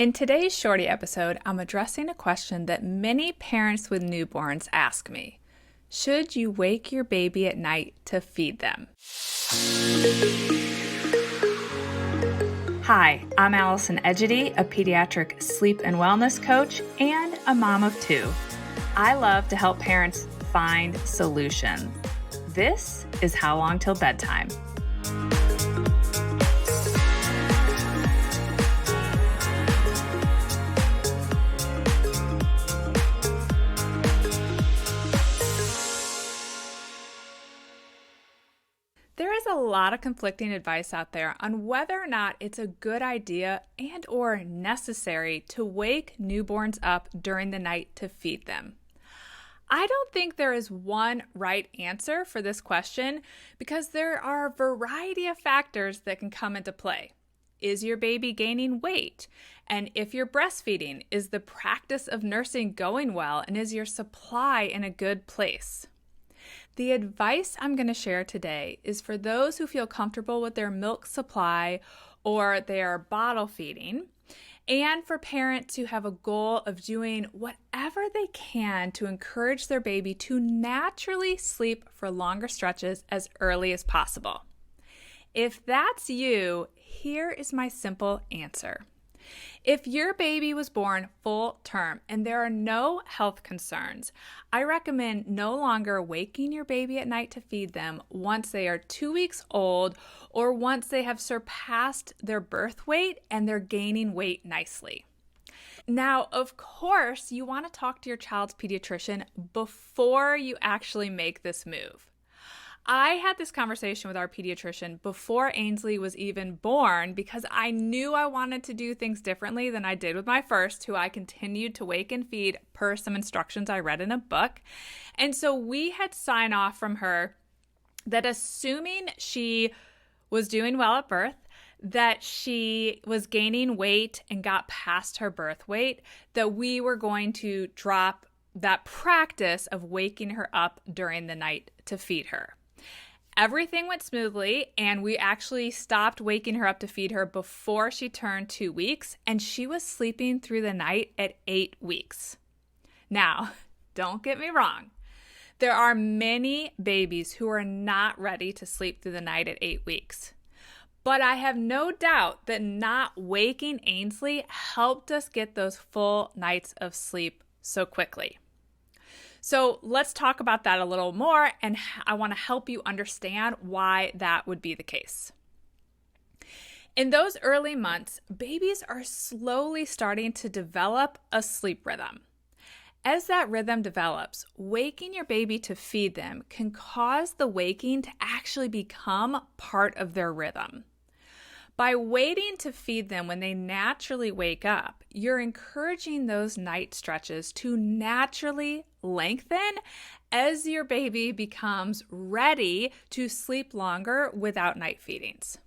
In today's Shorty episode, I'm addressing a question that many parents with newborns ask me. Should you wake your baby at night to feed them? Hi, I'm Allison, a pediatric sleep and wellness coach and a mom of two. I love to help parents find solutions. This is How Long Till Bedtime. There is a lot of conflicting advice out there on whether or not it's a good idea and or necessary to wake newborns up during the night to feed them. I don't think there is one right answer for this question because there are a variety of factors that can come into play. Is your baby gaining weight? And if you're breastfeeding, is the practice of nursing going well, and is your supply in a good place? The advice I'm going to share today is for those who feel comfortable with their milk supply or their bottle feeding, and for parents who have a goal of doing whatever they can to encourage their baby to naturally sleep for longer stretches as early as possible. If that's you, here is my simple answer. If your baby was born full term and there are no health concerns, I recommend no longer waking your baby at night to feed them once they are 2 weeks old or once they have surpassed their birth weight and they're gaining weight nicely. Now, of course, you want to talk to your child's pediatrician before you actually make this move. I had this conversation with our pediatrician before Ainsley was even born because I knew I wanted to do things differently than I did with my first, who I continued to wake and feed per some instructions I read in a book. And so we had sign off from her that assuming she was doing well at birth, that she was gaining weight and got past her birth weight, that we were going to drop that practice of waking her up during the night to feed her. Everything went smoothly, and we actually stopped waking her up to feed her before she turned 2 weeks, and she was sleeping through the night at 8 weeks. Now, don't get me wrong. There are many babies who are not ready to sleep through the night at 8 weeks. But I have no doubt that not waking Ainsley helped us get those full nights of sleep so quickly. So let's talk about that a little more, and I want to help you understand why that would be the case. In those early months, babies are slowly starting to develop a sleep rhythm. As that rhythm develops, waking your baby to feed them can cause the waking to actually become part of their rhythm. By waiting to feed them when they naturally wake up, you're encouraging those night stretches to naturally lengthen as your baby becomes ready to sleep longer without night feedings.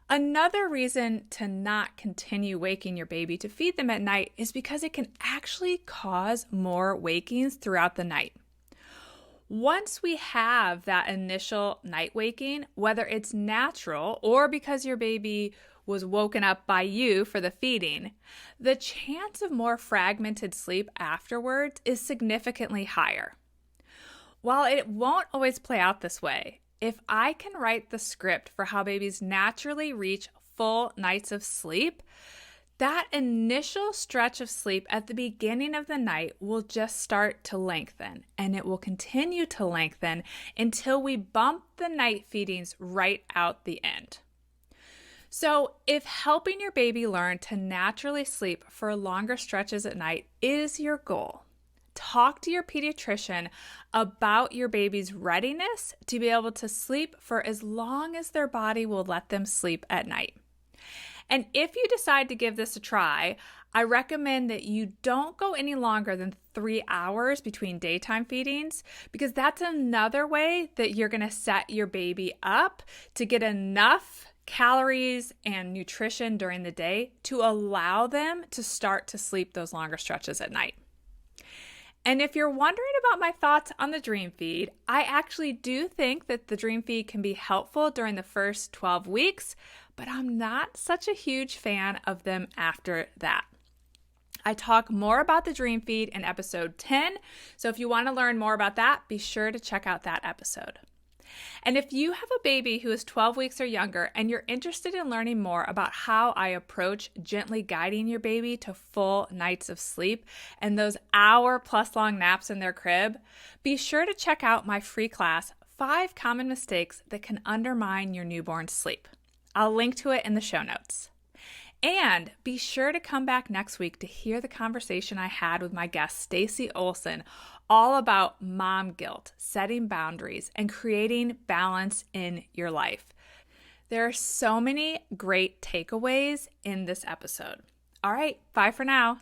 Another reason to not continue waking your baby to feed them at night is because it can actually cause more wakings throughout the night. Once we have that initial night waking, whether it's natural or because your baby was woken up by you for the feeding, the chance of more fragmented sleep afterwards is significantly higher. While it won't always play out this way, if I can write the script for how babies naturally reach full nights of sleep, that initial stretch of sleep at the beginning of the night will just start to lengthen, and it will continue to lengthen until we bump the night feedings right out the end. So if helping your baby learn to naturally sleep for longer stretches at night is your goal, talk to your pediatrician about your baby's readiness to be able to sleep for as long as their body will let them sleep at night. And if you decide to give this a try, I recommend that you don't go any longer than 3 hours between daytime feedings, because that's another way that you're going to set your baby up to get enough calories and nutrition during the day to allow them to start to sleep those longer stretches at night. And if you're wondering about my thoughts on the dream feed, I actually do think that the dream feed can be helpful during the first 12 weeks, but I'm not such a huge fan of them after that. I talk more about the Dream Feed in episode 10, so if you want to learn more about that, be sure to check out that episode. And if you have a baby who is 12 weeks or younger and you're interested in learning more about how I approach gently guiding your baby to full nights of sleep and those hour-plus long naps in their crib, be sure to check out my free class, 5 Common Mistakes That Can Undermine Your Newborn's Sleep. I'll link to it in the show notes. And be sure to come back next week to hear the conversation I had with my guest, Stacy Olson, all about mom guilt, setting boundaries, and creating balance in your life. There are so many great takeaways in this episode. All right, bye for now.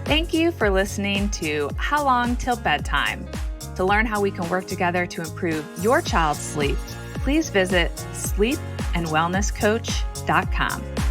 Thank you for listening to How Long Till Bedtime. To learn how we can work together to improve your child's sleep, please visit sleepandwellnesscoach.com.